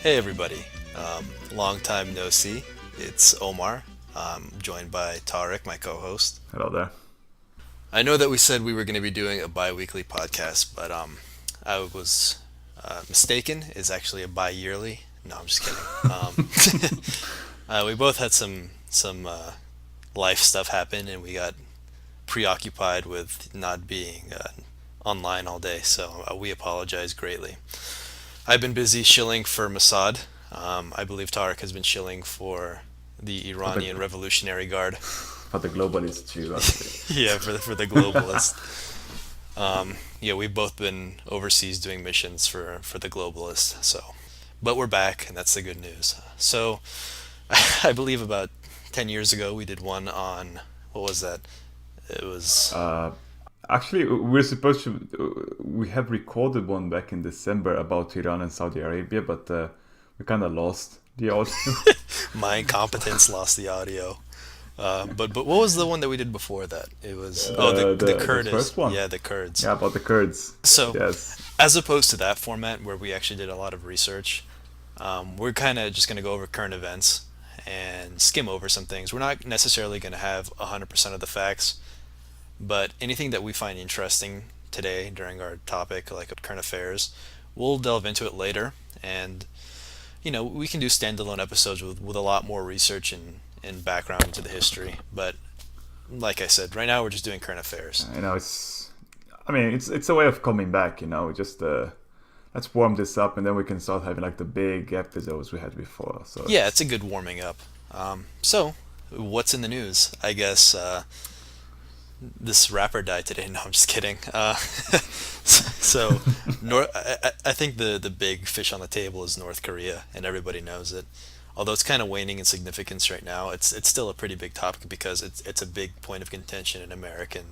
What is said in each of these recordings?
Hey everybody, long time no see. It's Omar. I'm joined by Tarek, my co-host. Hello there. I know that we said we were going to be doing a bi-weekly podcast, but I was mistaken. It's actually a bi-yearly. No, I'm just kidding. We both had some life stuff happen, and we got preoccupied with not being online all day. So we apologize greatly. I've been busy shilling for Mossad. I believe Tarek has been shilling for the For the Iranian Revolutionary Guard. for the globalists too, actually. Yeah, for the globalist. Yeah, we've both been overseas doing missions for the globalist. But we're back, and that's the good news. So, I believe about 10 years ago we did one on what was that? It was Uh, Actually, we're supposed to. We have recorded one back in December about Iran and Saudi Arabia, but we kind of lost the audio. my incompetence lost the audio. But what was the one that we did before that? It was the The Kurds. first one, Yeah, the Kurds. yeah, about the Kurds. So Yes. as opposed to that format where we actually did a lot of research, we're kind of just going to go over current events and skim over some things. We're not necessarily going to have 100% of the facts, but anything that we find interesting today during our topic, like current affairs, we'll delve into it later. And, we can do standalone episodes with a lot more research and background into the history. But like I said, right now we're just doing current affairs. It's. I mean, it's a way of coming back. Just let's warm this up, and then we can start having like the big episodes we had before. So Yeah, it's it's a good warming up. So, what's in the news? I guess this rapper died today. No, I'm just kidding. So, I think the big fish on the table is North Korea, and everybody knows it. Although it's kind of waning in significance right now, it's still a pretty big topic because it's a big point of contention in American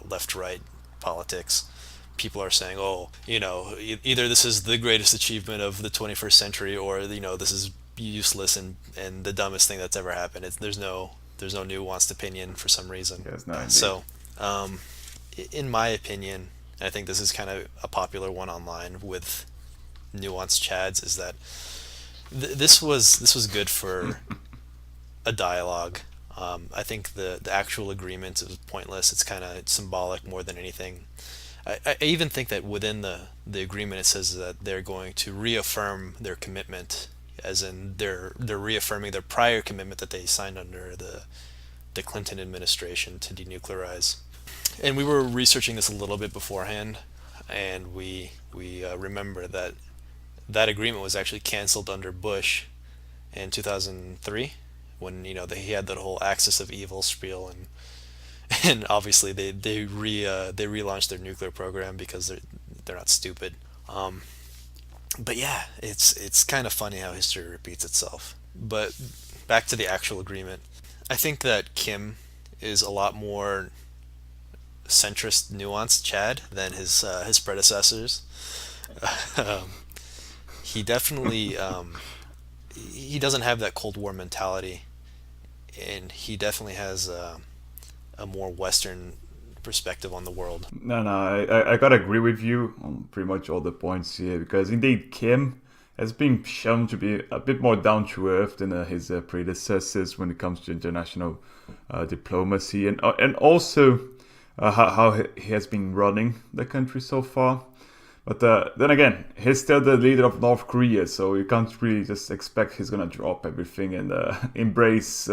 left-right politics. People are saying, "Oh, either this is the greatest achievement of the 21st century, or this is useless and the dumbest thing that's ever happened." There's no nuanced opinion for some reason. yes, no, indeed. So, um, in my opinion, I think this is kind of a popular one online with nuanced chads. Is that this was good for a dialogue. I think the actual agreement is pointless. It's kind of symbolic more than anything. I even think that within the agreement it says that they're going to reaffirm their commitment, as in they're reaffirming their prior commitment that they signed under the Clinton administration to denuclearize. And we were researching this a little bit beforehand, and we remember that that agreement was actually canceled under Bush in 2003 when he had that whole axis of evil spiel, and obviously they relaunched their nuclear program because they're not stupid. Um, but yeah, it's kind of funny how history repeats itself. But back to the actual agreement, I think that Kim is a lot more centrist, nuanced Chad than his predecessors. um, he definitely he doesn't have that Cold War mentality, and he definitely has a more Western perspective on the world. No, no, I gotta agree with you on pretty much all the points here because indeed Kim has been shown to be a bit more down to earth than his predecessors when it comes to international diplomacy and also how he has been running the country so far. But then again, he's still the leader of North Korea, so you can't really just expect he's gonna drop everything and embrace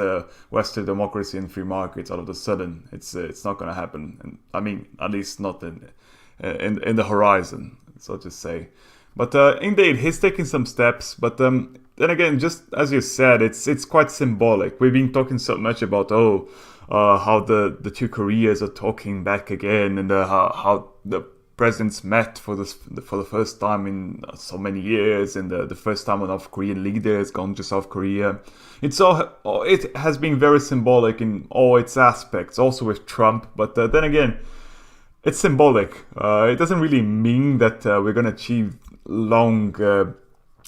Western democracy and free markets all of a sudden. It's not gonna happen. And I mean, at least not in the horizon, so to say. But indeed, he's taking some steps. But then again, just as you said, it's quite symbolic. We've been talking so much about how the two Koreas are talking back again, and how the presidents met for the first time in so many years, and the first time a North Korean leader has gone to South Korea. It has been very symbolic in all its aspects, also with Trump. But then again, it's symbolic. It doesn't really mean that we're going to achieve long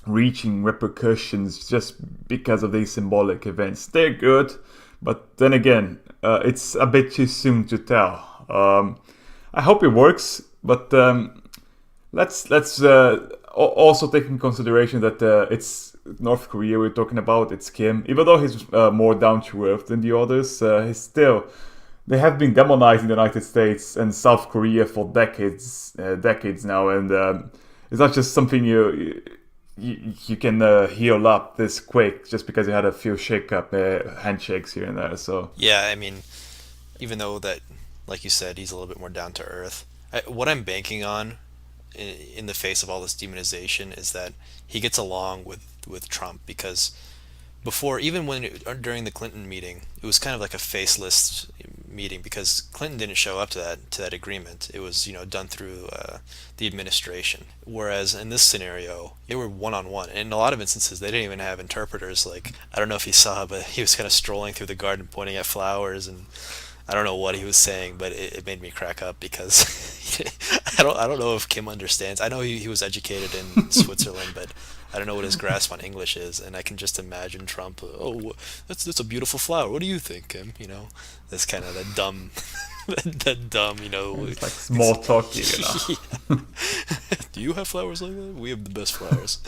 reaching repercussions just because of these symbolic events. They're good, but then again, it's a bit too soon to tell. I hope it works, but let's Also taking in consideration that it's North Korea we're talking about, it's Kim. Even though he's more down to earth than the others, he's still they have been demonizing the United States and South Korea for decades now, and it's not just something you can heal up this quick just because you had a few handshakes here and there. So Yeah, I mean, even though that, like you said, he's a little bit more down to earth. What I'm banking on in the face of all this demonization is that he gets along with Trump because before, even during the Clinton meeting, it was kind of like a faceless meeting because Clinton didn't show up to that agreement. It was done through the administration. Whereas in this scenario, they were one on one. In a lot of instances, they didn't even have interpreters. Like I don't know if he saw, but he was kind of strolling through the garden, pointing at flowers, and I don't know what he was saying, but it made me crack up because I don't know if Kim understands. I know he was educated in Switzerland, but I don't know what his grasp on English is, and I can just imagine Trump. Oh, that's a beautiful flower. What do you think, Kim? That's kind of that dumb, that dumb. it's like small talky. Yeah. Do you have flowers like that? We have the best flowers.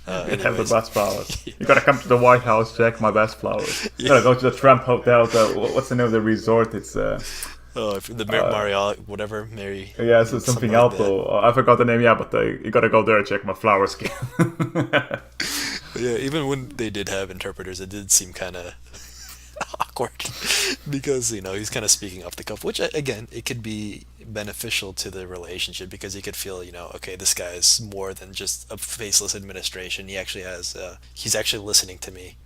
You have the Anyways, best flowers. You gotta come to the White House, check my best flowers. You gotta go to the Trump Hotel. What's the name of the resort? It's oh, the Marriott, whatever, Mary. yeah, so something like that. Alto. I forgot the name. Yeah, but you gotta go there and check my flower scheme. But yeah, even when they did have interpreters, it did seem kind of awkward because he's kind of speaking off the cuff, which again it could be beneficial to the relationship because he could feel okay, this guy's more than just a faceless administration. He's actually listening to me.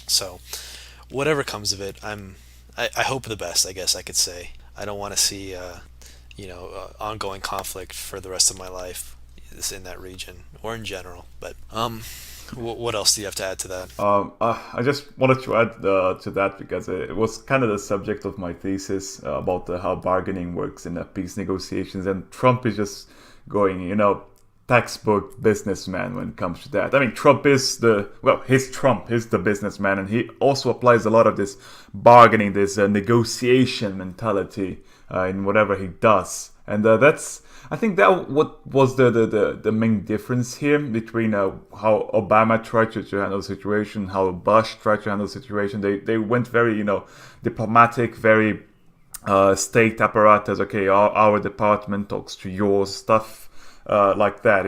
So whatever comes of it, I hope the best. I guess I could say I don't want to see ongoing conflict for the rest of my life in that region or in general. But what else do you have to add to that? I just wanted to add to that because it was kind of the subject of my thesis about how bargaining works in peace negotiations, and Trump is just going, textbook businessman when it comes to that. I mean, Trump is Trump is the businessman, and he also applies a lot of this bargaining, this negotiation mentality in whatever he does, and I think that what was the main difference here between how Obama tried to handle the situation, how Bush tried to handle the situation. They went very diplomatic, very state apparatus. Okay, our department talks to yours, stuff like that.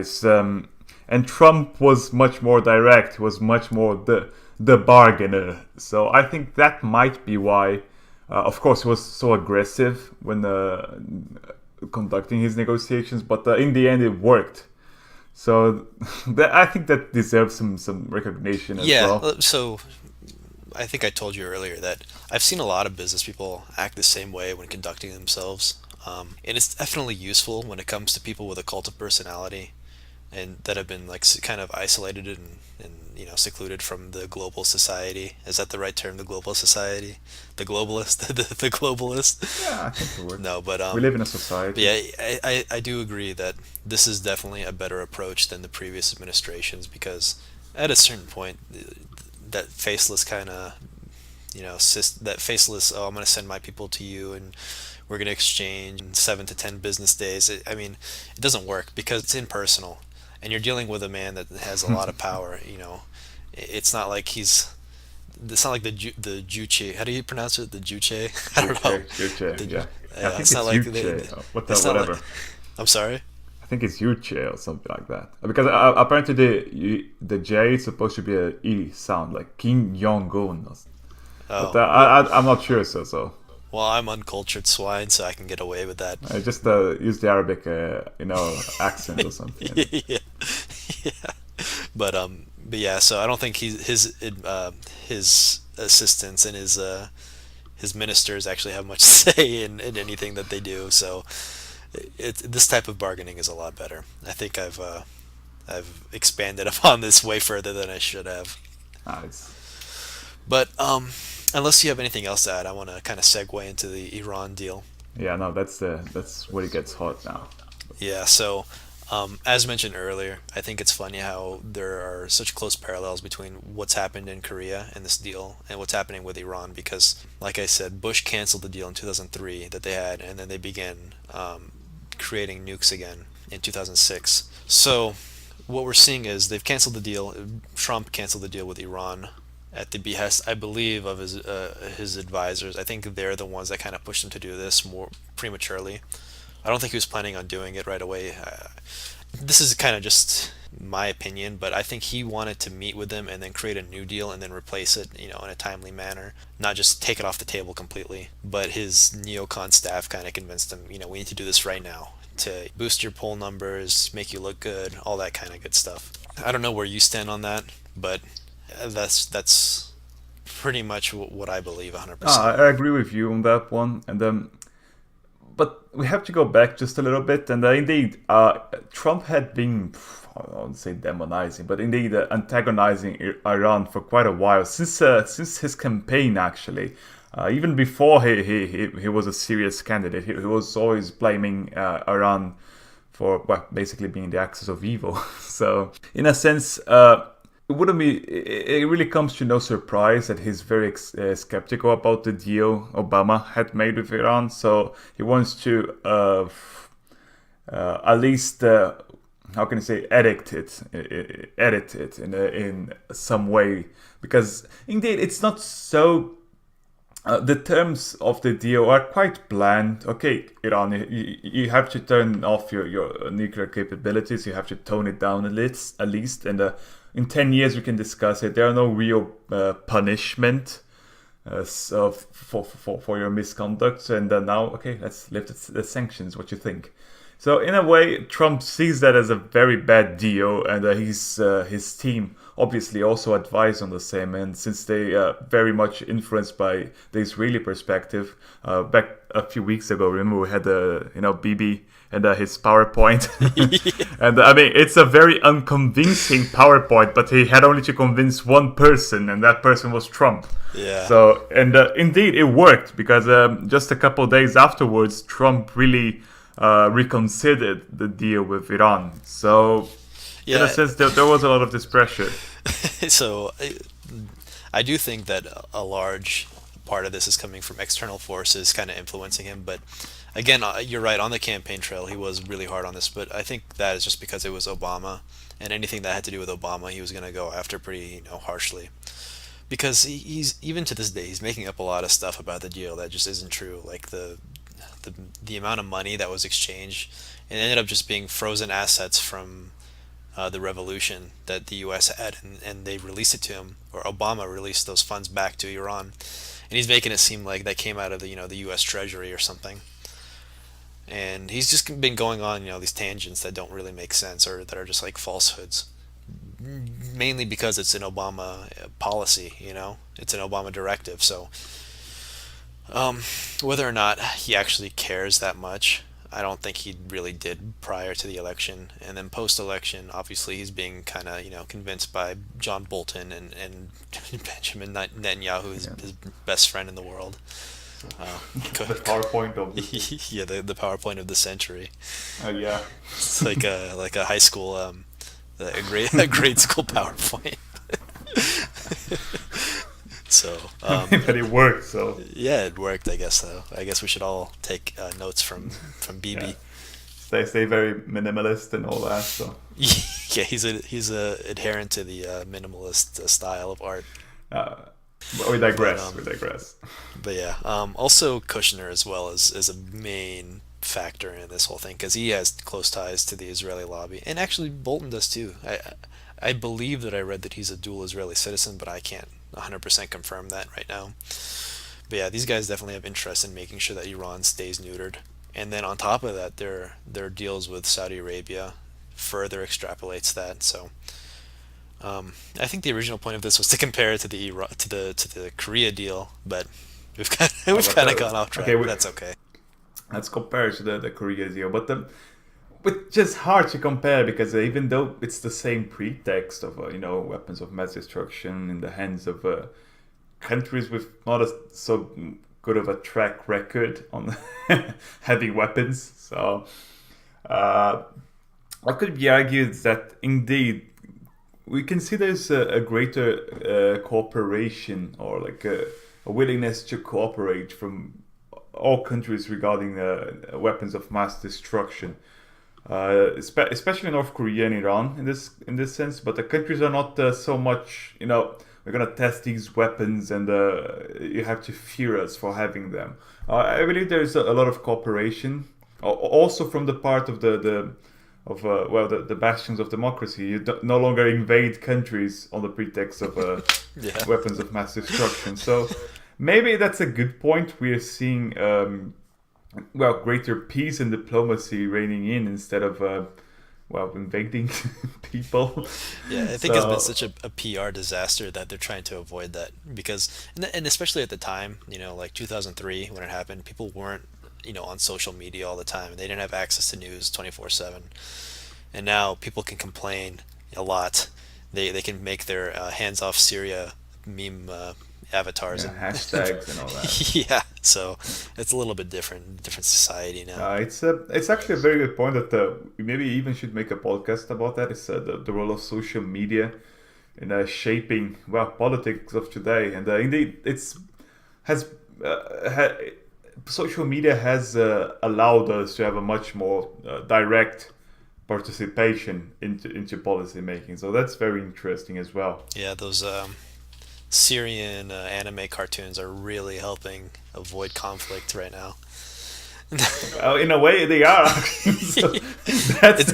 And Trump was much more direct. Was much more the bargainer. So I think that might be why. Of course, he was so aggressive when conducting his negotiations, but in the end, it worked. So I think that deserves some recognition as Yeah, well. so I think I told you earlier that I've seen a lot of business people act the same way when conducting themselves. And it's definitely useful when it comes to people with a cult of personality and that have been like kind of isolated and secluded from the global society. Is that the right term? The global society, the globalist, the globalist. Yeah, I think it works. No, but We live in a but society. yeah, I do agree that this is definitely a better approach than the previous administrations because at a certain point, that faceless kind of that faceless, oh, I'm going to send my people to you and we're going to exchange in 7 to 10 business days. I mean, it doesn't work because it's impersonal and you're dealing with a man that has a lot of power. It's not like it's not like the Juche. How do you pronounce it? The Juche? I don't know. Yuche, The, yeah. I think it's not it's like Yuche, it's not like. whatever. I'm sorry. I think it's Yuche or something like that. Because apparently the J is supposed to be a E sound, like Kim Jong Un. But Oh well. I'm not sure. So Well, I'm uncultured swine, so I can get away with that. I just use the Arabic, accent or something. Yeah, yeah. But yeah. So I don't think his assistants and his ministers actually have much say in anything that they do. So this type of bargaining is a lot better. I think I've expanded upon this way further than I should have. It's But unless you have anything else to add, I want to kind of segue into the Iran deal. yeah, no, that's where it gets hot now. Yeah, so as mentioned earlier, I think it's funny how there are such close parallels between what's happened in Korea and this deal and what's happening with Iran because, like I said, Bush canceled the deal in 2003 that they had, and then they began creating nukes again in 2006. So what we're seeing is they've canceled the deal. Trump canceled the deal with Iran at the behest, I believe, of his advisors. I think they're the ones that kind of pushed him to do this more prematurely. I don't think he was planning on doing it right away. This is kind of just my opinion, but I think he wanted to meet with them and then create a new deal and then replace it, in a timely manner, not just take it off the table completely. But his neocon staff kind of convinced him, we need to do this right now to boost your poll numbers, make you look good, all that kind of good stuff. I don't know where you stand on that, but that's pretty much what I believe 100%. I agree with you on that one. And but we have to go back just a little bit. And indeed, Trump had been, I won't say demonizing, but indeed antagonizing Iran for quite a while, since his campaign, actually. Even before he was a serious candidate, he was always blaming Iran for, well, basically being the axis of evil. So, in a sense, it wouldn't be. It really comes to no surprise that he's very skeptical about the deal Obama had made with Iran. So he wants to at least, how can I say, edit it in some way, because indeed it's not so. The terms of the deal are quite bland. Okay, Iran, you have to turn off your nuclear capabilities. You have to tone it down at least. And in 10 years, we can discuss it. There are no real punishment for your misconduct. And now, okay, let's lift the sanctions. What you think? So in a way, Trump sees that as a very bad deal, and his team obviously also advised on the same. And since they very much influenced by the Israeli perspective, back a few weeks ago, remember we had Bibi and his PowerPoint, and I mean it's a very unconvincing PowerPoint, but he had only to convince one person, and that person was Trump. Yeah. So indeed it worked, because just a couple of days afterwards, Trump really reconsidered the deal with Iran. So, in a sense, there was a lot of this pressure. So, I do think that a large part of this is coming from external forces kind of influencing him. But again, you're right, on the campaign trail, he was really hard on this. But I think that is just because it was Obama, and anything that had to do with Obama, he was going to go after pretty, harshly. Because he's even to this day, he's making up a lot of stuff about the deal that just isn't true. Like the amount of money that was exchanged, it ended up just being frozen assets from the revolution that the U.S. had, and they released it to him, or Obama released those funds back to Iran, and he's making it seem like that came out of the U.S. Treasury or something. And he's just been going on these tangents that don't really make sense, or that are just like falsehoods, mainly because it's an Obama policy. It's an Obama directive. So whether or not he actually cares that much, I don't think he really did prior to the election. And then post-election, obviously, he's being kind of, convinced by John Bolton and Benjamin Netanyahu, his best friend in the world. The PowerPoint of yeah, the PowerPoint of the century. Oh yeah, It's like a high school, a grade school PowerPoint. So, but it worked. So yeah, it worked. I guess so. I guess we should all take notes from Bibi. yeah. Stay very minimalist and all that. So Yeah, he's a adherent to the minimalist style of art. uh, but we digress. But, We digress. But yeah, also Kushner as well is a main factor in this whole thing, because he has close ties to the Israeli lobby, and actually Bolton does too. I believe that I read that he's a dual Israeli citizen, but I can't 100% confirm that right now. But yeah, these guys definitely have interest in making sure that Iran stays neutered. And then on top of that, their deals with Saudi Arabia further extrapolates that. So I think the original point of this was to compare it to the Korea deal, but we've kind of gone off track. Okay, That's okay. let's compare it to the Korea deal, but which is hard to compare, because even though it's the same pretext of weapons of mass destruction in the hands of countries with not so good of a track record on heavy weapons, so what could be argued that indeed we can see there's a greater cooperation, or like a willingness to cooperate from all countries regarding weapons of mass destruction. especially North Korea and Iran in this sense. But the countries are not so much, we're gonna test these weapons and you have to fear us for having them. I believe there's a lot of cooperation, also from the part of the bastions of democracy. You no longer invade countries on the pretext of Yeah. weapons of mass destruction. So maybe that's a good point. We are seeing greater peace and diplomacy reigning in instead of invading people. Yeah, I think it's been So such a PR disaster that they're trying to avoid that because, and especially at the time, like 2003 when it happened, people weren't, on social media all the time and they didn't have access to news 24/7. And now people can complain a lot. They can make their hands off Syria meme avatars yeah, and hashtags and all that. yeah, so it's a little bit different society now. It's actually a very good point that we maybe even should make a podcast about that. It's the role of social media in shaping politics of today, and indeed has social media has allowed us to have a much more direct participation into policy making. So that's very interesting as well. Yeah, those Syrian anime cartoons are really helping avoid conflict right now. Well, in a way, they are. So it,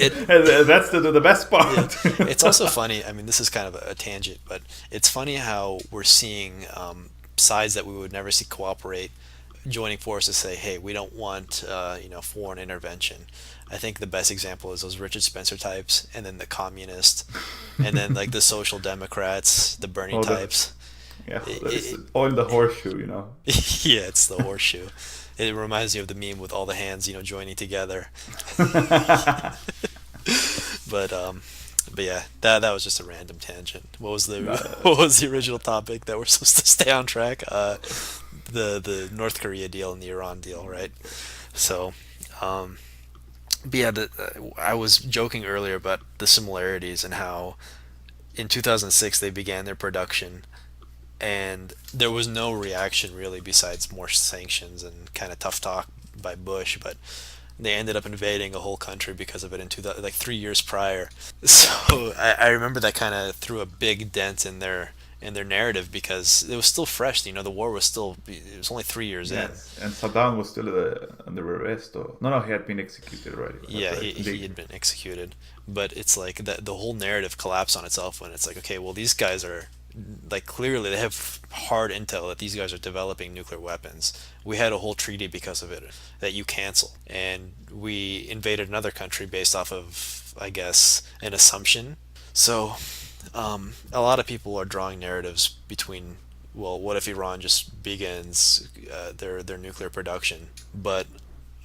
it that's the best yeah, part. it's also funny. I mean, this is kind of a tangent, but it's funny how we're seeing sides that we would never see cooperate joining forces say, "Hey, we don't want foreign intervention." I think the best example is those Richard Spencer types, and then the communists, and then like the social democrats, the Bernie Oh, the types. yeah, it's It, all in the horseshoe. yeah, it's the horseshoe. It reminds me of the meme with all the hands, joining together. But yeah, that was just a random tangent. What was the Uh, what was the original topic that we're supposed to stay on track? The North Korea deal and the Iran deal, right? So, um, but yeah, I was joking earlier about the similarities and how in 2006 they began their production and there was no reaction really besides more sanctions and kind of tough talk by Bush, but they ended up invading a whole country because of it in 2000, like 3 years prior. So I remember that kind of threw a big dent in their narrative because it was still fresh. The war was still it was only 3 years in. yes, and Saddam was still under arrest, or no, he had been executed already. That's Yeah, right. he Indeed. had been executed, but it's like the whole narrative collapsed on itself when it's like, okay, well these guys are like clearly they have hard intel that these guys are developing nuclear weapons. We had a whole treaty because of it that you cancel, and we invaded another country based off of, I guess, an assumption. So, a lot of people are drawing narratives between, well, what if Iran just begins their nuclear production? But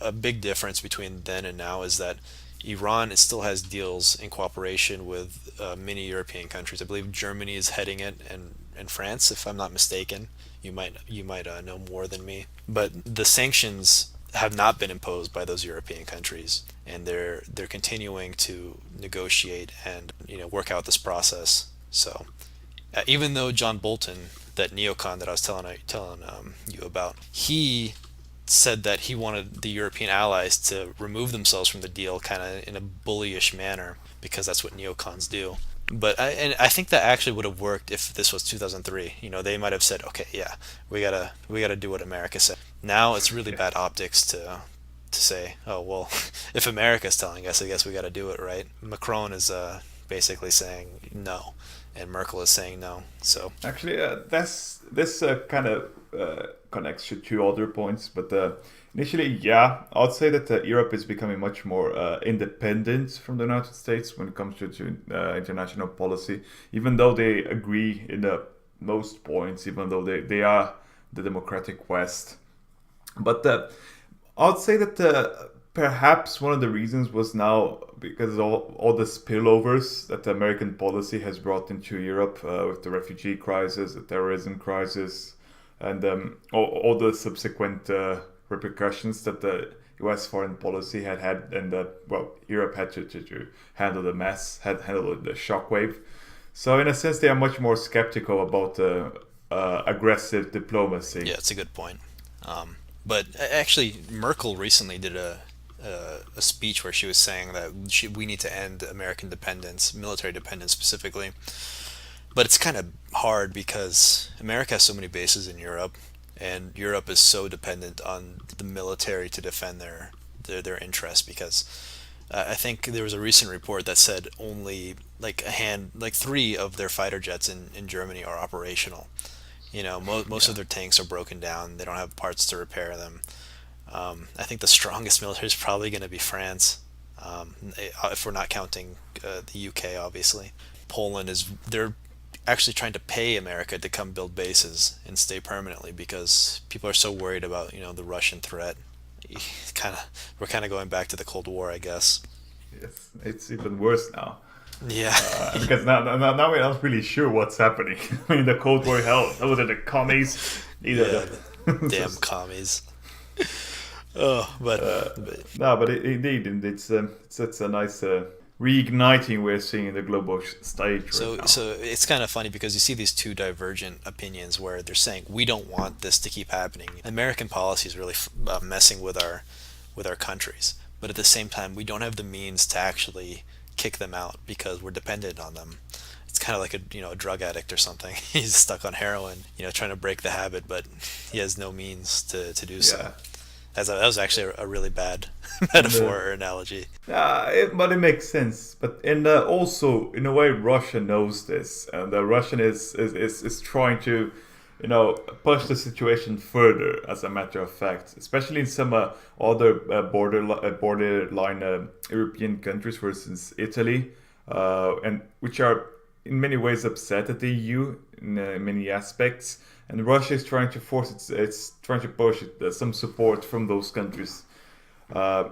a big difference between then and now is that Iran still has deals in cooperation with many European countries. I believe Germany is heading it, and France, if I'm not mistaken. You might know more than me, but the sanctions have not been imposed by those European countries, and they're continuing to negotiate and work out this process. So even though John Bolton, that neocon that I was telling you about, he said that he wanted the European allies to remove themselves from the deal kind of in a bullyish manner because that's what neocons do. And I think that actually would have worked if this was 2003. They might have said, "Okay, yeah, we gotta do what America said." Now it's really Yeah. bad optics to say, "Oh well, if America's telling us, I guess we gotta do it, right?" Macron is basically saying no, and Merkel is saying no. So Actually, this kind of connects to two other points, but initially, yeah, I'd say that Europe is becoming much more independent from the United States when it comes to international policy, even though they agree in the most points, even though they are the democratic West. But I'd say that perhaps one of the reasons was now because all the spillovers that the American policy has brought into Europe with the refugee crisis, the terrorism crisis, and all the subsequent repercussions that the U.S. foreign policy had, and that Europe had to handle the mess, had handled the shockwave. So in a sense, they are much more skeptical about aggressive diplomacy. yeah, it's a good point. But actually, Merkel recently did a speech where she was saying that we need to end American dependence, military dependence specifically. But it's kind of hard because America has so many bases in Europe, and Europe is so dependent on the military to defend their interests. Because I think there was a recent report that said only like three of their fighter jets in Germany are operational. Most of Yeah. their tanks are broken down. They don't have parts to repair them. I think the strongest military is probably going to be France, if we're not counting the UK, obviously. Poland is they're actually trying to pay America to come build bases and stay permanently because people are so worried about the Russian threat. Kind of we're kind of going back to the Cold War, I guess. Yes, it's even worse now. Yeah, Because now we're not really sure what's happening. I mean, the Cold War hell, those are the commies. These are yeah, the damn commies. Oh, but no, but indeed, and it's a nice reigniting we're seeing in the global stage right So, now. so it's kind of funny because you see these two divergent opinions where they're saying we don't want this to keep happening. American policy is really messing with our countries, but at the same time, we don't have the means to actually kick them out because we're dependent on them. It's kind of like a drug addict or something. He's stuck on heroin, trying to break the habit, but he has no means to do so. Yeah, That was actually a really bad and metaphor or analogy. but it makes sense. But also in a way, Russia knows this, and Russian is trying to, push the situation further. As a matter of fact, especially in some other borderline European countries, for instance, Italy, and which are in many ways upset at the EU in many aspects. And Russia is trying to force it's trying to push some support from those countries uh,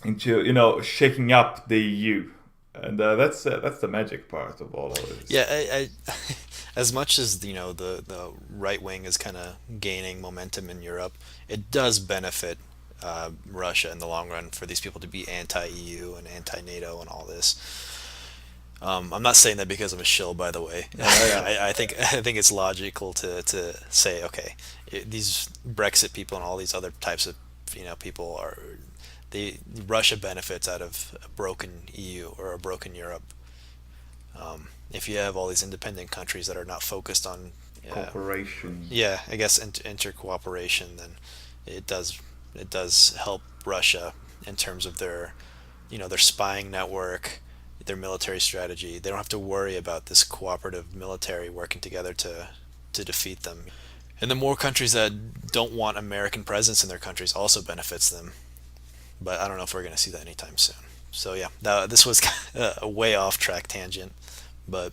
into shaking up the EU, and that's the magic part of all of this. Yeah, as much as the right wing is kind of gaining momentum in Europe, it does benefit Russia in the long run for these people to be anti-EU and anti-NATO and all this. I'm not saying that because I'm a shill, by the way. Yeah, I think it's logical to say, okay, these Brexit people and all these other types of people are the Russia benefits out of a broken EU or a broken Europe. If you have all these independent countries that are not focused on, cooperation. yeah, I guess inter-cooperation, then it does it does help Russia in terms of their spying network, their military strategy. They don't have to worry about this cooperative military working together to defeat them. And the more countries that don't want American presence in their countries also benefits them. But I don't know if we're going to see that anytime soon. So yeah, this was a way off track tangent. But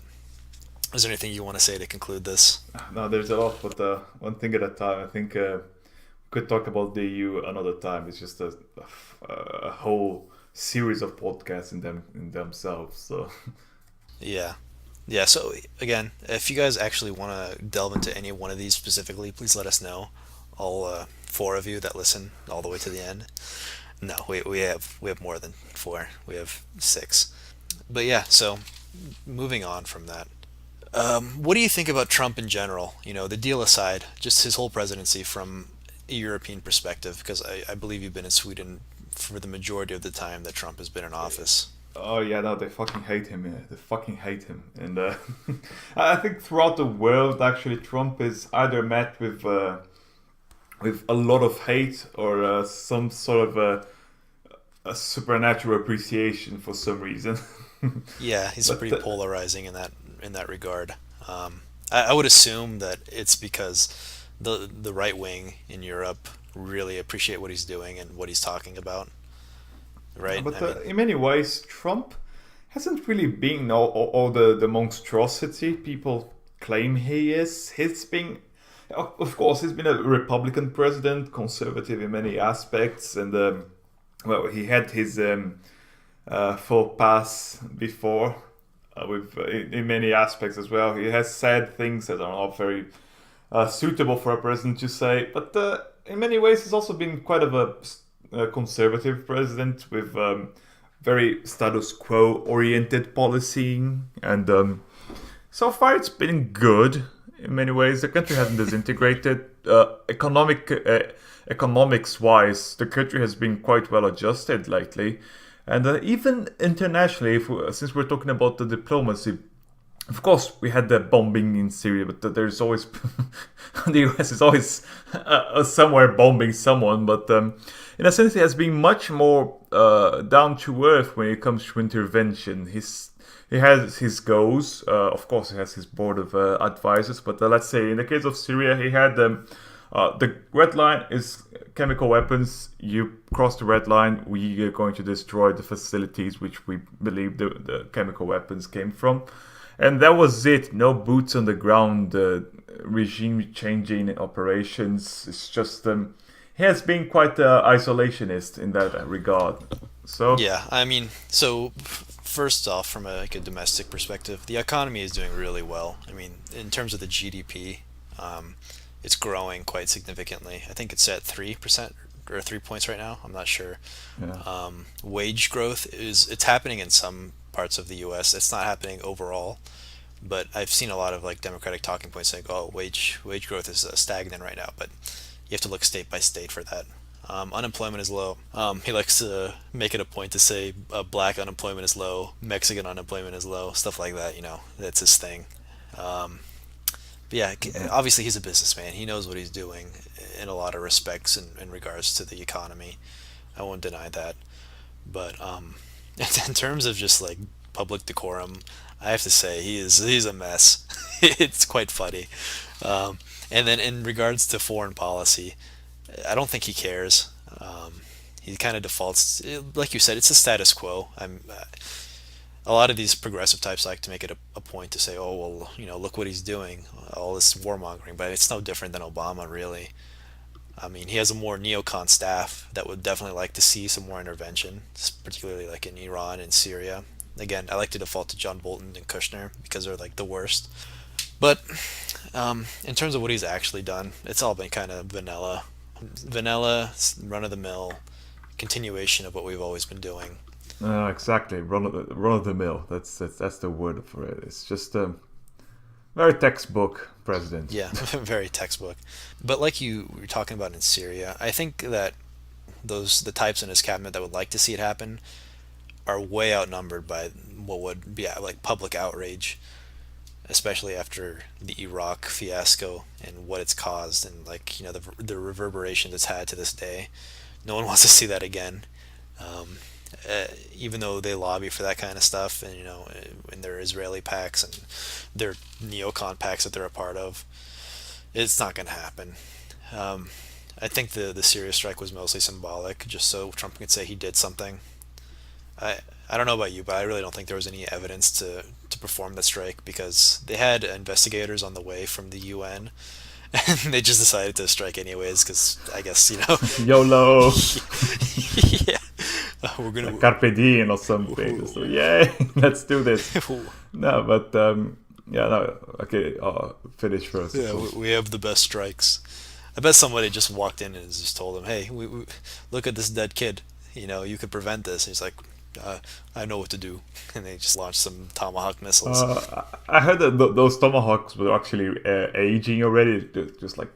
is there anything you want to say to conclude this? No, there's a lot, but one thing at a time. I think we could talk about the EU another time. It's just a whole series of podcasts in themselves. So Yeah. Yeah, so again, if you guys actually want to delve into any one of these specifically, please let us know. All four of you that listen all the way to the end. No, we have more than four. We have six. But yeah, so moving on from that, what do you think about Trump in general? The deal aside, just his whole presidency from a European perspective, because I believe you've been in Sweden for the majority of the time that Trump has been in office. oh yeah, no, they fucking hate him. Yeah. They fucking hate him, and I think throughout the world, actually, Trump is either met with a lot of hate or some sort of a supernatural appreciation for some reason. Yeah, he's but pretty polarizing in that regard. I would assume that it's because the right wing in Europe really appreciate what he's doing and what he's talking about, right? but I mean, in many ways, Trump hasn't really been all the monstrosity people claim he is. He's been, of course, he's been a Republican president, conservative in many aspects, and well, he had his faux pas before. With in many aspects as well, he has said things that are not very suitable for a president to say. But in many ways, he's also been quite of a conservative president with very status quo oriented policy, and so far it's been good in many ways. The country hasn't disintegrated. Economics-wise, the country has been quite well adjusted lately. And even internationally, since we're talking about the diplomacy, of course, we had the bombing in Syria, but there's always the US is always somewhere bombing someone. But in a sense, he has been much more down to earth when it comes to intervention. He has his goals. Of course, he has his board of advisors. But let's say in the case of Syria, he had the red line is chemical weapons. You cross the red line, we are going to destroy the facilities which we believe the chemical weapons came from. And that was it. No boots on the ground, regime changing operations. It's just he has been quite isolationist in that regard. So Yeah, I mean, so first off, from like a domestic perspective, the economy is doing really well. I mean, in terms of the GDP, it's growing quite significantly. I think it's at 3% or 3 points right now. I'm not sure. yeah, Wage growth it's happening in some parts of the U.S. It's not happening overall, but I've seen a lot of like Democratic talking points saying, "Oh, wage growth is stagnant right now," but you have to look state by state for that. Unemployment is low. He likes to make it a point to say black unemployment is low, Mexican unemployment is low, stuff like that. That's his thing. Um, but yeah, obviously he's a businessman. He knows what he's doing in a lot of respects in regards to the economy. I won't deny that. But in terms of just like public decorum, I have to say he's a mess. It's quite funny. And then in regards to foreign policy, I don't think he cares. He kind of defaults, like you said, it's a status quo. A lot of these progressive types like to make it a point to say, oh well, look what he's doing, all this warmongering, but it's no different than Obama, really. I mean, he has a more neocon staff that would definitely like to see some more intervention, particularly like in Iran and Syria. Again, I like to default to John Bolton and Kushner because they're like the worst. But in terms of what he's actually done, it's all been kind of vanilla, run of the mill, continuation of what we've always been doing. exactly. Run of the mill. That's the word for it. It's just very textbook president. Yeah, very textbook. But like you were talking about in Syria, I think that the types in his cabinet that would like to see it happen are way outnumbered by what would be like public outrage, especially after the Iraq fiasco and what it's caused, and like the reverberation it's had to this day. No one wants to see that again. Um, Even though they lobby for that kind of stuff, and in their Israeli packs and their neocon packs that they're a part of, it's not going to happen. Um, I think the Syria strike was mostly symbolic, just so Trump could say he did something. I don't know about you, but I really don't think there was any evidence to perform that strike because they had investigators on the way from the UN, and they just decided to strike anyways because I guess YOLO, yeah, we're gonna carpe diem or something. So yay, let's do this. No, but yeah, no, okay. Finish first. yeah, we have the best strikes. I bet somebody just walked in and just told him, "Hey, we look at this dead kid. You could prevent this." And he's like, "I know what to do," and they just launched some Tomahawk missiles. I heard that those tomahawks were actually aging already, just like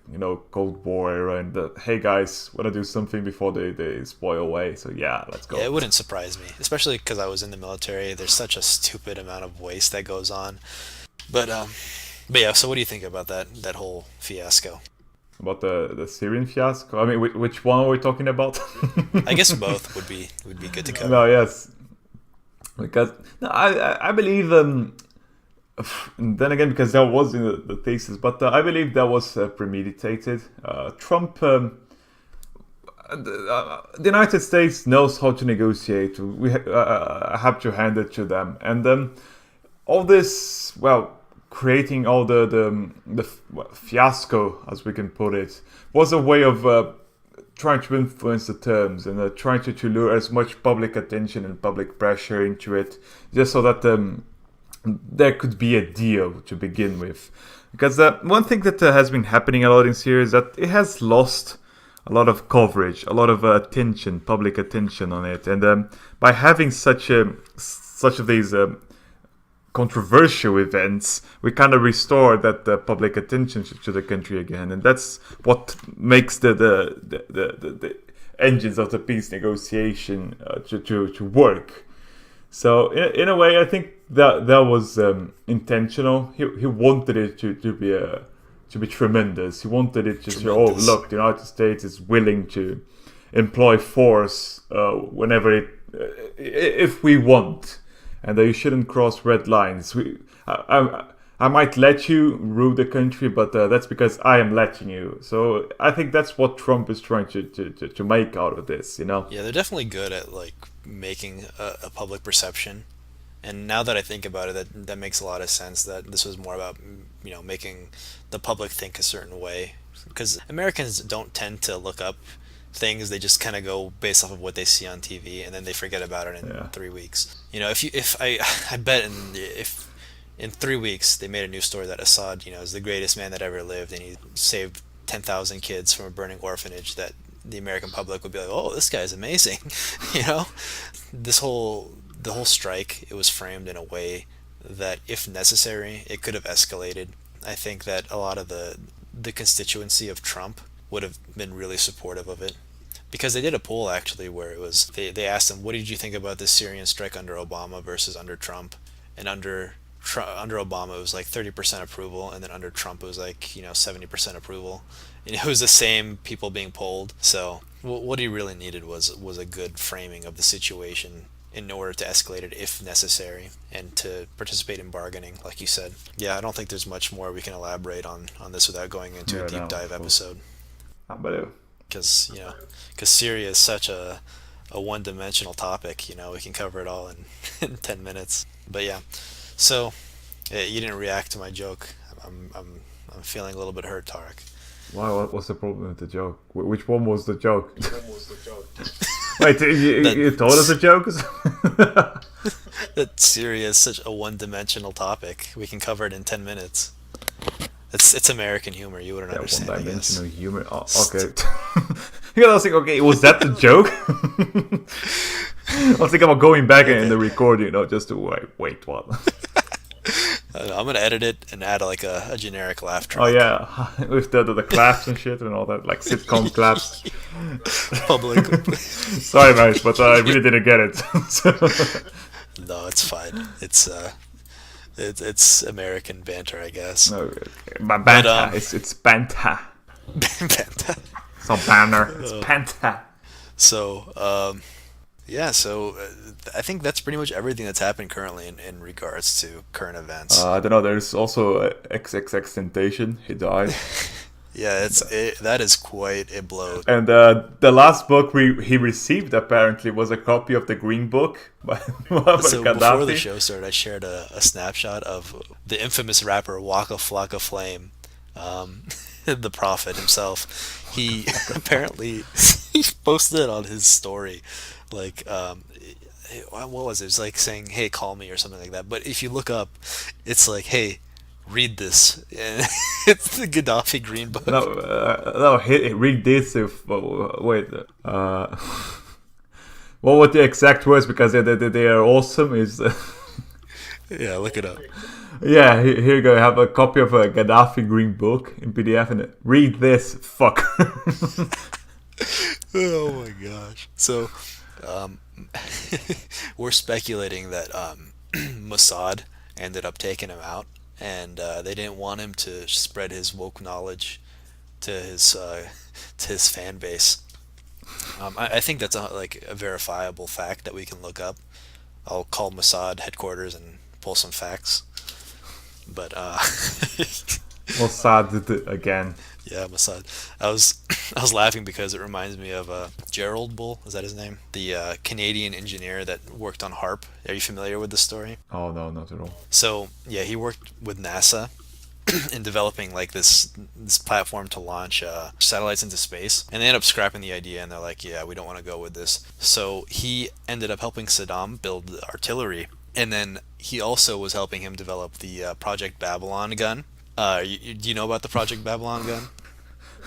Cold War era. And hey guys, wanna do something before they spoil away? So yeah, let's go. Yeah, it wouldn't surprise me, especially because I was in the military. There's such a stupid amount of waste that goes on. But yeah. So what do you think about that whole fiasco? About the Syrian fiasco. I mean, which one are we talking about? I guess both would be good to cover. No, yes, because no, I believe. Then again, because that was in the thesis, but I believe that was premeditated. Trump, the United States knows how to negotiate. We have to hand it to them, and all this, well, creating all the fiasco, as we can put it, was a way of trying to influence the terms and trying to lure as much public attention and public pressure into it, just so that there could be a deal to begin with. Because one thing that has been happening a lot in Syria is that it has lost a lot of coverage, a lot of attention, public attention on it, and by having such of these controversial events, we kind of restore that public attention to the country again, and that's what makes the engines of the peace negotiation to work. So in a way, I think that was intentional. He wanted it to be tremendous. He wanted it to show, oh look, the United States is willing to employ force whenever if we want, and that you shouldn't cross red lines. I might let you rule the country, but that's because I am letting you. So I think that's what Trump is trying to make out of this, Yeah, they're definitely good at like making a public perception. And now that I think about it, that makes a lot of sense. That this was more about making the public think a certain way, because Americans don't tend to look up things. They just kind of go based off of what they see on TV, and then they forget about it in 3 weeks. I bet if in 3 weeks they made a news story that Assad, is the greatest man that ever lived, and he saved 10,000 kids from a burning orphanage, that the American public would be like, "Oh, this guy's amazing," you know. The whole strike, it was framed in a way that, if necessary, it could have escalated. I think that a lot of the constituency of Trump would have been really supportive of it, because they did a poll actually where it was they asked him, what did you think about this Syrian strike under Obama versus under Trump? And under Obama it was like 30% approval, and then under Trump it was like 70% approval, and it was the same people being polled. So what he really needed was a good framing of the situation in order to escalate it if necessary, and to participate in bargaining, like you said. Yeah, I don't think there's much more we can elaborate on this without going into a deep dive episode. Because Syria is such a one-dimensional topic. We can cover it all in 10 minutes. But yeah, so you didn't react to my joke. I'm feeling a little bit hurt, Tarek. Why? What was the problem with the joke? Which one was the joke? Wait, you told us a joke? That Syria is such a one-dimensional topic. We can cover it in 10 minutes. It's American humor. You wouldn't understand. One-dimensional humor. Oh, okay. I was thinking, okay, was that the joke? I was thinking about going back in the recording, just to wait what? I'm gonna edit it and add like a generic laugh track. Oh yeah, with the claps and shit and all that, like sitcom claps. Public. Sorry, guys, but I really didn't get it. No, it's fine. It's American banter, I guess. Okay. But banter, it's banter. Banter. It's not banner. It's banter. So, yeah, so I think that's pretty much everything that's happened currently in regards to current events. I don't know. There's also XXXTentacion. He died. Yeah, that is quite a blow. And the last book he received apparently was a copy of the Green Book by So Gaddafi. before the show started, I shared a snapshot of the infamous rapper Waka Flocka Flame, the Prophet himself. He apparently he posted it on his story, like what was it? It was like saying, "Hey, call me" or something like that. But if you look up, it's like, "Hey, read this." And it's the Gaddafi Green Book. No, read this. Wait, what were the exact words? Because they are awesome. Is Yeah, look it up. Yeah, here you go. I have a copy of a Gaddafi Green Book in PDF, and read this. Fuck. Oh my gosh. So, we're speculating that Mossad ended up taking him out, and they didn't want him to spread his woke knowledge to his fan base. I think that's a verifiable fact that we can look up. I'll call Mossad headquarters and pull some facts. But Mossad did it again. Yeah, Mossad. I was laughing because it reminds me of Gerald Bull. Is that his name? The Canadian engineer that worked on HARP. Are you familiar with the story? Oh no, not at all. So yeah, he worked with NASA in developing like this platform to launch satellites into space, and they ended up scrapping the idea, and they're like, yeah, we don't want to go with this. So he ended up helping Saddam build artillery, and then he also was helping him develop the Project Babylon gun. Do you know about the Project Babylon gun?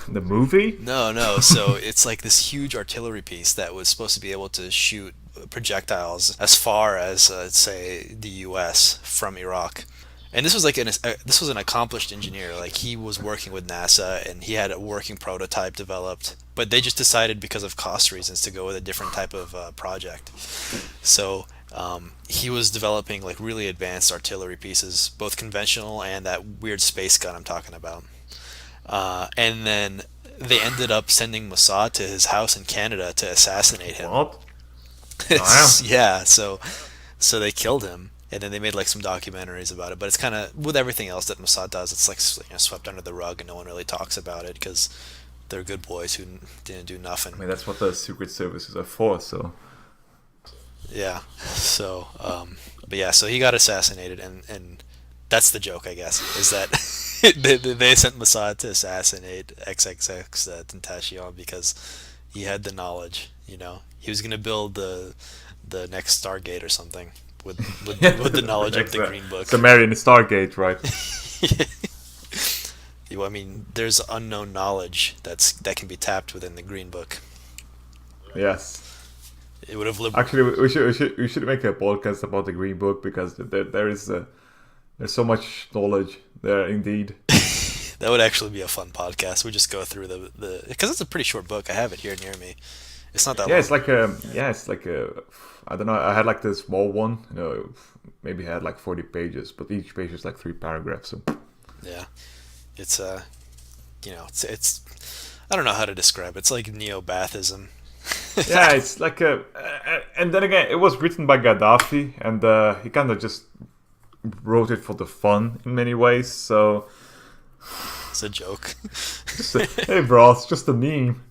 The movie? No. So it's like this huge artillery piece that was supposed to be able to shoot projectiles as far as say the U.S. from Iraq. And this was like this was an accomplished engineer. Like he was working with NASA and he had a working prototype developed. But they just decided because of cost reasons to go with a different type of project. So he was developing like really advanced artillery pieces, both conventional and that weird space gun I'm talking about. And then they ended up sending Mossad to his house in Canada to assassinate him. What? Damn. Yeah, so they killed him, and then they made like some documentaries about it. But it's kind of with everything else that Mossad does, it's like swept under the rug, and no one really talks about it because they're good boys who didn't do nothing. I mean, that's what the Secret Services are for, so. Yeah. So, but yeah, so he got assassinated, and that's the joke, I guess, is that they sent Mossad to assassinate XXX Tentacion because he had the knowledge. He was gonna build the next Stargate or something with the knowledge of the Green Book. Sumerian Stargate, right? I mean, there's unknown knowledge that can be tapped within the Green Book. Yes. It would have Actually, we should make a podcast about the Green Book because there's so much knowledge there indeed. That would actually be a fun podcast. We just go through the because it's a pretty short book. I have it here near me. It's not that Yeah, long. it's like a I don't know. I had like the small one. Maybe had like 40 pages, but each page is like 3 paragraphs. So. Yeah, it's it's I don't know how to describe it. It's like neo-Baathism. Yeah, it's like and then again, it was written by Gaddafi, and he kind of just wrote it for the fun in many ways. So, It's a joke. hey, bro, it's just a meme.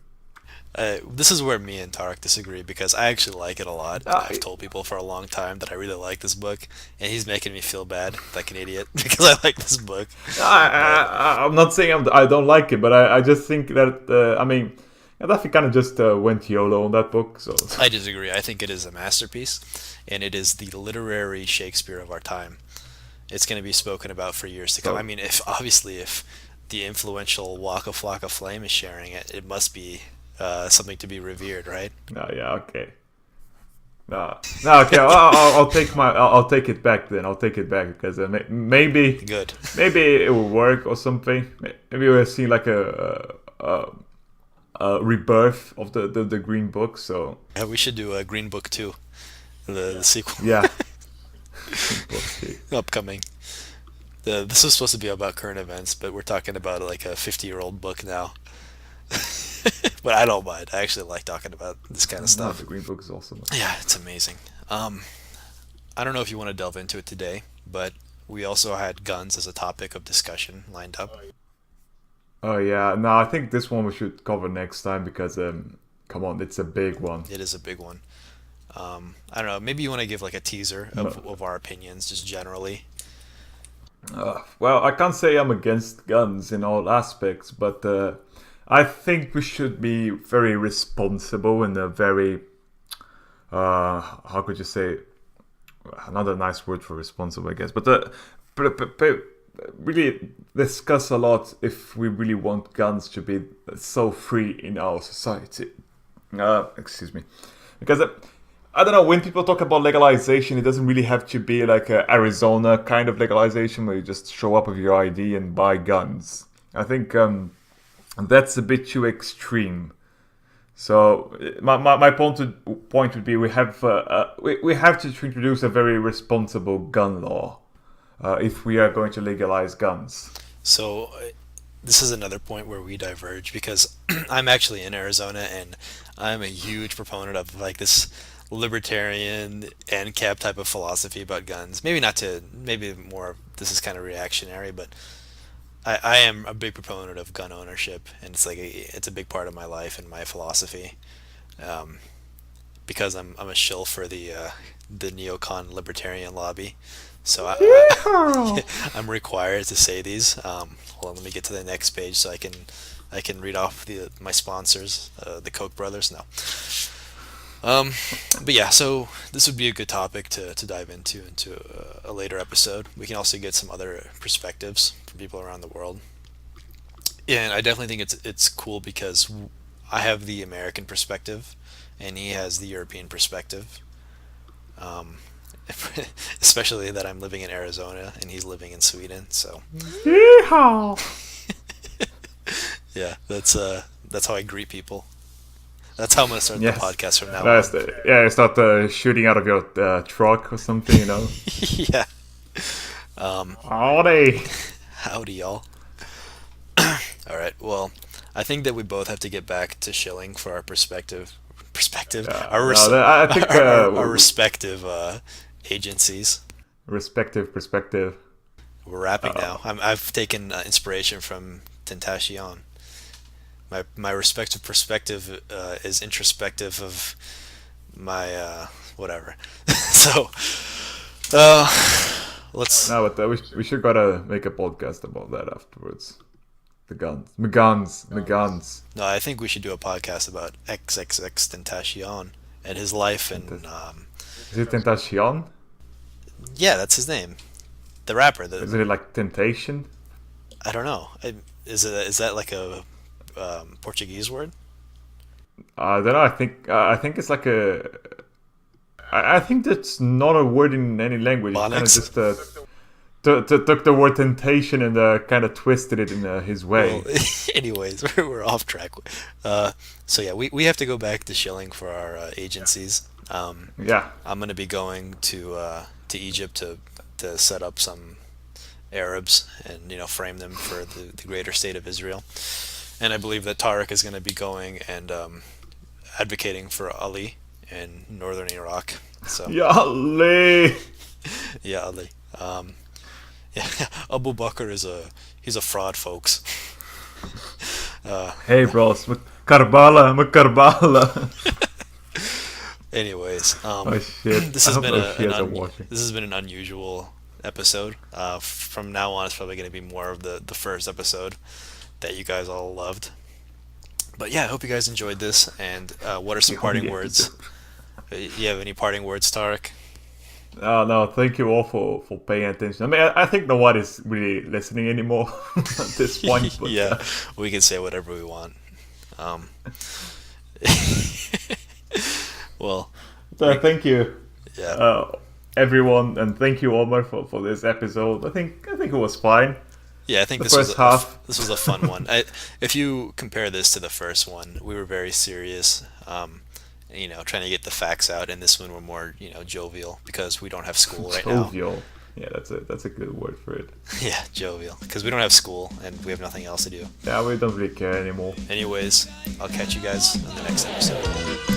This is where me and Tarek disagree because I actually like it a lot. I've told people for a long time that I really like this book, and he's making me feel bad like an idiot because I like this book. I'm not saying I don't like it, but I just think that I mean, Gaddafi kind of just went YOLO on that book. So I disagree. I think it is a masterpiece, and it is the literary Shakespeare of our time. It's going to be spoken about for years to come. So- I mean, if the influential Waka Flocka Flame is sharing it, it must be something to be revered, right? no, yeah, okay. No, okay. I'll take it back then. I'll take it back because maybe Good. it will work or something. Maybe we'll see like a rebirth of the Green Book. So Yeah, we should do a Green Book 2, the sequel. yeah. Upcoming. This was supposed to be about current events, but we're talking about like a 50-year-old book now. But I don't mind. I actually like talking about this kind of No, stuff. the Green Book is awesome. Yeah, it's amazing. I don't know if you want to delve into it today, but we also had guns as a topic of discussion lined up. Oh yeah, no, I think this one we should cover next time because come on, it's a big one. It is a big one. I don't know. Maybe you want to give like a teaser of our opinions, just generally. Well, I can't say I'm against guns in all aspects, but I think we should be very responsible and a very how could you say, another nice word for responsible, I guess, but really discuss a lot if we really want guns to be so free in our society. Excuse me, because I don't know, when people talk about legalization, it doesn't really have to be like a Arizona kind of legalization where you just show up with your ID and buy guns. I think that's a bit too extreme. So my point would be we have to introduce a very responsible gun law if we are going to legalize guns. So this is another point where we diverge because I'm actually in Arizona and I'm a huge proponent of like this libertarian ANCAP type of philosophy about guns. Maybe more, this is kind of reactionary, but I am a big proponent of gun ownership, and it's a big part of my life and my philosophy, because I'm a shill for the neocon libertarian lobby, so I'm required to say these. Hold on, let me get to the next page so I can read off my sponsors, the Koch brothers. No. But yeah, so this would be a good topic to dive into a later episode. We can also get some other perspectives from people around the world. And I definitely think it's cool because I have the American perspective and he has the European perspective. Especially that I'm living in Arizona and he's living in Sweden. So Yeehaw! yeah, that's how I greet people. That's how I'm gonna start the Yes. podcast from now That's on. yeah, start shooting out of your truck or something, you know. Yeah. Howdy! Howdy, y'all. All right. Well, I think that we both have to get back to shilling for our perspective, No, I think our respective agencies. respective perspective. We're wrapping now. I've taken inspiration from Tentacion. My respective perspective is introspective of my whatever. So uh, let's. No, but we should gotta make a podcast about that afterwards. The guns. No, I think we should do a podcast about XXX Tentacion and his life and Is it Tentacion? yeah, that's his name. The rapper. The Is it like Temptation? I don't know. Is that like a Portuguese word? I don't know. I think it's like a. I think that's not a word in any language. Kind of Bonics? just took the word temptation and kind of twisted it in his way. Well, anyways, we're off track. So yeah, we have to go back to shilling for our agencies. Yeah. I'm gonna be going to Egypt to set up some Arabs and frame them for the greater state of Israel. And I believe that Tarek is going to be going and advocating for Ali in northern Iraq. So Yale! yeah, Ali. Yeah, Abu Bakr he's a fraud, folks. Hey, bros. Karbala. Anyways, Oh shit! this I has hope been those kids are watching. this has been an unusual episode. From now on, it's probably going to be more of the first episode that you guys all loved. But yeah, I hope you guys enjoyed this. And what are some parting Yeah. words? You have any parting words, Tarek? No, thank you all for paying attention. I mean, I think no one is really listening anymore at this point. But, Yeah, we can say whatever we want. Um, well, thank you, yeah, everyone, and thank you, Omar, for this episode. I think it was fine. yeah. I think The this was first half. this was a fun one. If you compare this to the first one, we were very serious. Trying to get the facts out, and this one we're more jovial because we don't have school right now. Jovial. Yeah, that's a good word for it. Yeah, jovial because we don't have school and we have nothing else to do. Yeah, we don't really care anymore. Anyways, I'll catch you guys on the next episode.